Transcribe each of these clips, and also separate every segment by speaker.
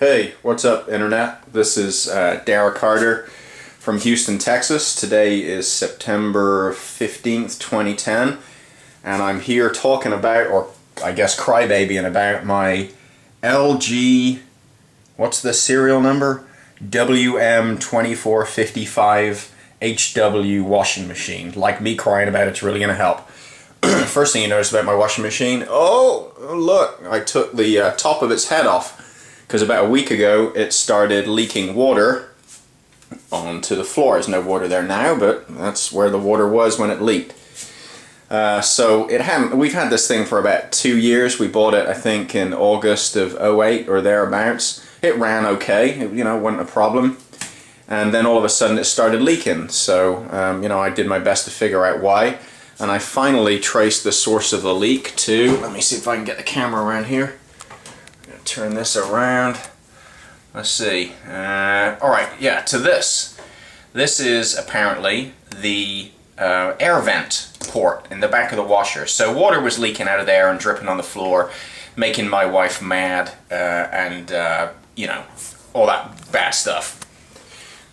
Speaker 1: Hey, what's up, Internet? This is Derek Carter from Houston, Texas. Today is September 15th, 2010, and I'm here talking about, or I guess crybabying about, my LG, what's the serial number? WM2455 HW washing machine. Like me crying about it's really going to help. First thing you notice about my washing machine, oh look, I took the top of its head off. Because about a week ago it started leaking water onto the floor. There's no water there now, but that's where the water was when it leaked. So we've had this thing for about 2 years. We bought it, I think, in August of '08 or thereabouts. It ran okay, wasn't a problem. And then all of a sudden it started leaking. So, I did my best to figure out why. And I finally traced the source of the leak to, let me see if I can get the camera around here. Turn this around. Let's see. Alright, yeah, to this. This is apparently the air vent port in the back of the washer. So water was leaking out of there and dripping on the floor, making my wife mad, and all that bad stuff.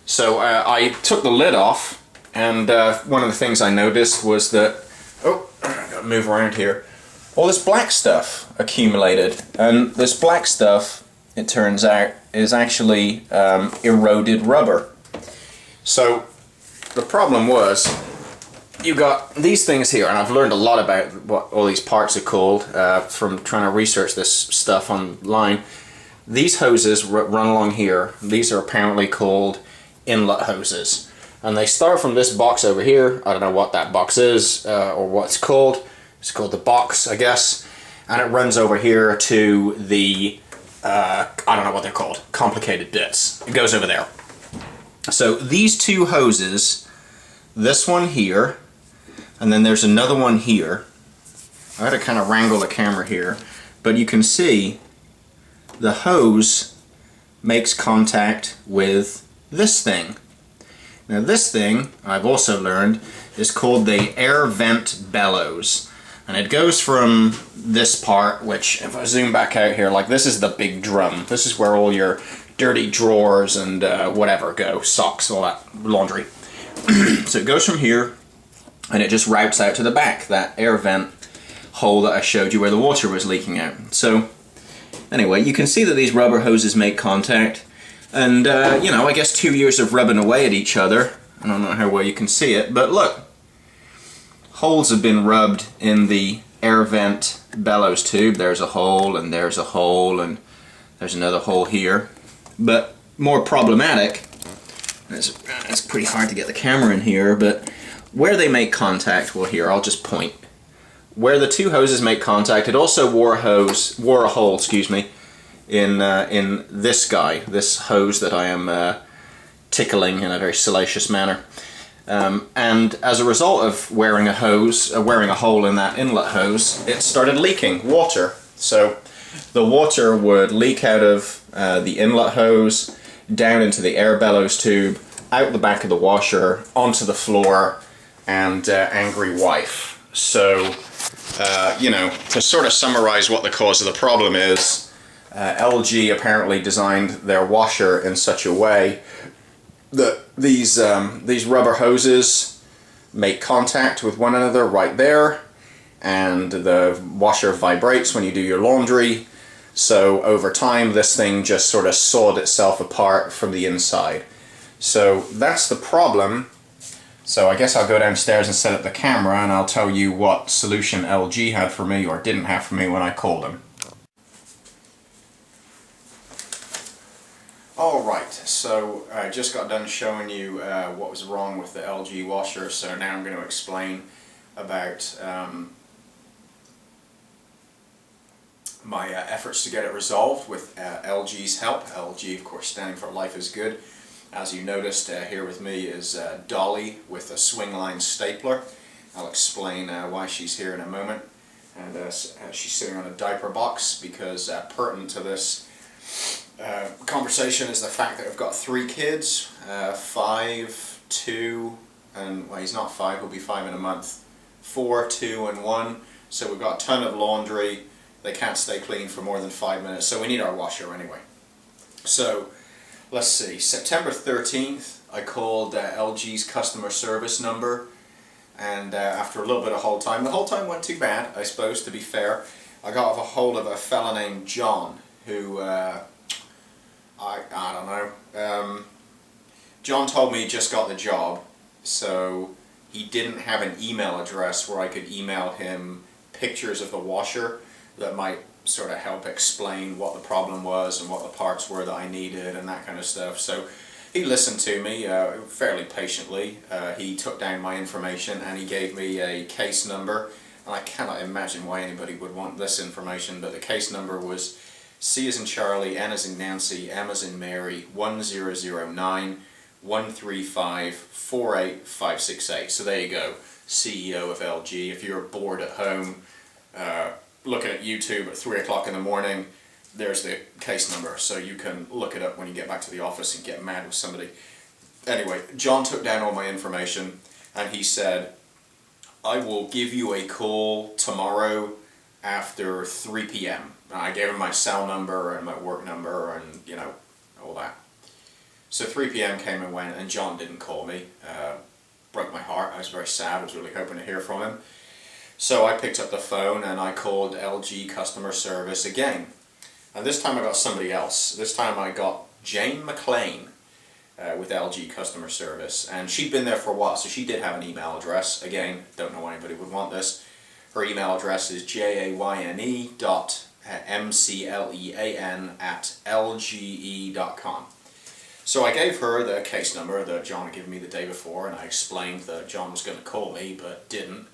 Speaker 1: So I took the lid off, and one of the things I noticed was that, oh, I gotta move around here. All this black stuff accumulated, and this black stuff, it turns out, is actually eroded rubber. So the problem was, you got these things here, and I've learned a lot about what all these parts are called from trying to research this stuff online. These hoses run along here. These are apparently called inlet hoses, and they start from this box over here. I don't know what that box is or what it's called. It's called the box, I guess, and it runs over here to the, I don't know what they're called, complicated bits. It goes over there. So these two hoses, this one here, and then there's another one here. I had to kind of wrangle the camera here, but you can see the hose makes contact with this thing. Now this thing, I've also learned, is called the air vent bellows. And it goes from this part, which if I zoom back out here, like this is the big drum. This is where all your dirty drawers and whatever go, socks, all that laundry. So it goes from here, and it just routes out to the back, that air vent hole that I showed you where the water was leaking out. So anyway, you can see that these rubber hoses make contact, and I guess 2 years of rubbing away at each other. I don't know how well you can see it, but look. Holes have been rubbed in the air vent bellows tube. There's a hole, and there's a hole, and there's another hole here. But more problematic, it's pretty hard to get the camera in here, but where they make contact, well here, I'll just point. Where the two hoses make contact, it also wore a hole, excuse me, in this guy, this hose that I am tickling in a very salacious manner. And as a result of wearing a hole in that inlet hose, it started leaking water. So the water would leak out of the inlet hose, down into the air bellows tube, out the back of the washer, onto the floor, and angry wife. So, to sort of summarize what the cause of the problem is, LG apparently designed their washer in such a way that these rubber hoses make contact with one another right there, and the washer vibrates when you do your laundry. So over time this thing just sort of sawed itself apart from the inside. So that's the problem. So I guess I'll go downstairs and set up the camera, and I'll tell you what solution LG had for me or didn't have for me when I called them. Alright, so I just got done showing you what was wrong with the LG washer, so now I'm going to explain about my efforts to get it resolved with LG's help. LG, of course, standing for Life is Good. As you noticed, here with me is Dolly with a swing line stapler. I'll explain why she's here in a moment. And she's sitting on a diaper box because pertinent to this conversation is the fact that I've got 3 kids, 5, 2, and well, he's not 5, he'll be 5 in a month, 4, 2, and 1. So we've got a ton of laundry. They can't stay clean for more than 5 minutes, so we need our washer anyway. So, let's see, September 13th, I called LG's customer service number, and after a little bit of hold time, the hold time wasn't too bad, I suppose, to be fair. I got a hold of a fella named John, who, I don't know, John told me he just got the job, so he didn't have an email address where I could email him pictures of the washer that might sort of help explain what the problem was and what the parts were that I needed and that kind of stuff. So he listened to me fairly patiently. He took down my information and he gave me a case number. And I cannot imagine why anybody would want this information, but the case number was C as in Charlie, N as in Nancy, M as in Mary, 1009 135 48568. So there you go, CEO of LG. If you're bored at home looking at YouTube at 3 o'clock in the morning, there's the case number, so you can look it up when you get back to the office and get mad with somebody. Anyway, John took down all my information and he said, I will give you a call tomorrow after 3 p.m. I gave him my cell number and my work number and, you know, all that. So 3 p.m. came and went and John didn't call me. Broke my heart. I was very sad. I was really hoping to hear from him. So I picked up the phone and I called LG customer service again. And this time I got somebody else. This time I got Jane McLean with LG customer service. And she'd been there for a while, so she did have an email address. Again, don't know why anybody would want this. Her email address is jayne.mclean@lge.com. So I gave her the case number that John had given me the day before, and I explained that John was going to call me, but didn't,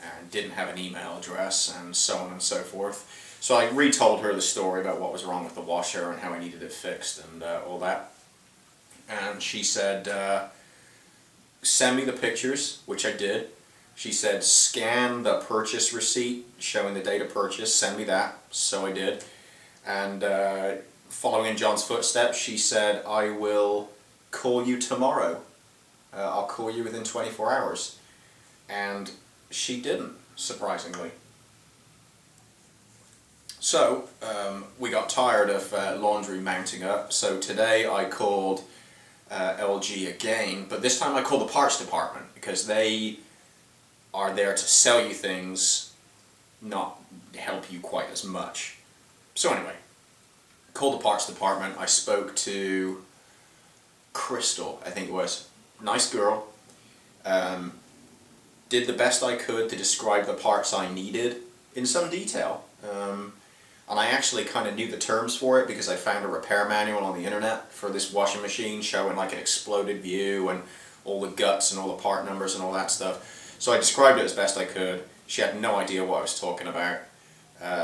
Speaker 1: and didn't have an email address, and so on and so forth. So I retold her the story about what was wrong with the washer and how I needed it fixed and all that. And she said, send me the pictures, which I did. She said, scan the purchase receipt showing the date of purchase, send me that, so I did. And following in John's footsteps, she said, I will call you tomorrow. I'll call you within 24 hours. And she didn't, surprisingly. So, we got tired of laundry mounting up, so today I called LG again, but this time I called the parts department, because they are there to sell you things, not help you quite as much. So anyway, called the parts department. I spoke to Crystal, I think it was. Nice girl. Did the best I could to describe the parts I needed in some detail. And I actually kind of knew the terms for it because I found a repair manual on the internet for this washing machine showing like an exploded view and all the guts and all the part numbers and all that stuff. So I described it as best I could. She had no idea what I was talking about.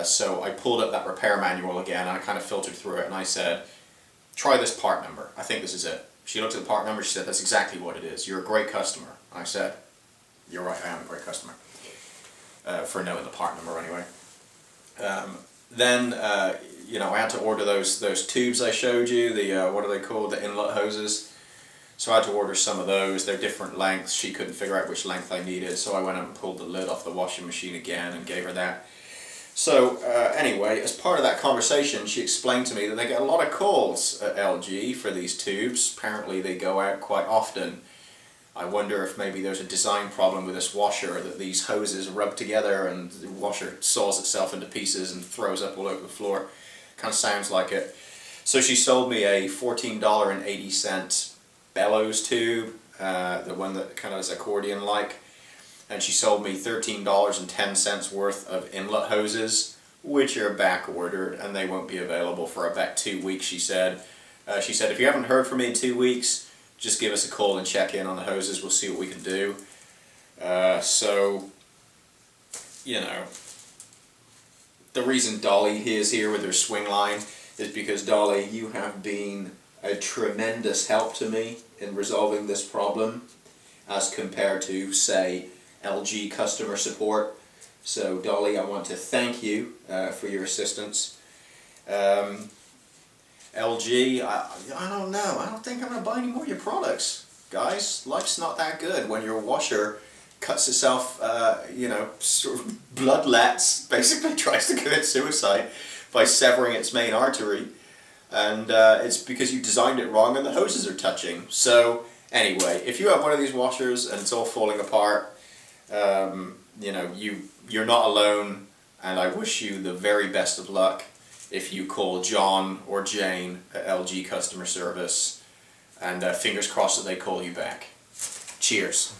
Speaker 1: So I pulled up that repair manual again and I kind of filtered through it and I said, try this part number. I think this is it. She looked at the part number, she said, that's exactly what it is. You're a great customer. I said, you're right, I am a great customer. For knowing the part number anyway. Then, you know, I had to order those tubes I showed you, the, what are they called, the inlet hoses. So I had to order some of those. They're different lengths. She couldn't figure out which length I needed, so I went out and pulled the lid off the washing machine again and gave her that. So anyway, as part of that conversation, she explained to me that they get a lot of calls at LG for these tubes. Apparently they go out quite often. I wonder if maybe there's a design problem with this washer, that these hoses rub together and the washer saws itself into pieces and throws up all over the floor. Kind of sounds like it. So she sold me a $14.80 bellows tube, the one that kind of is accordion-like. And she sold me $13.10 worth of inlet hoses, which are back-ordered, and they won't be available for about 2 weeks, she said. She said, if you haven't heard from me in 2 weeks, just give us a call and check in on the hoses. We'll see what we can do. So, you know, the reason Dolly is here with her swing line is because, Dolly, you have been a tremendous help to me in resolving this problem as compared to, say, LG customer support. So, Dolly, I want to thank you for your assistance. LG, I don't know. I don't think I'm going to buy any more of your products. Guys, life's not that good when your washer cuts itself, you know, sort of bloodlets, basically tries to commit suicide by severing its main artery. and it's because you designed it wrong and the hoses are touching. So anyway, if you have one of these washers and it's all falling apart, you know, you're not alone, and I wish you the very best of luck if you call John or Jane at LG customer service, and fingers crossed that they call you back. Cheers.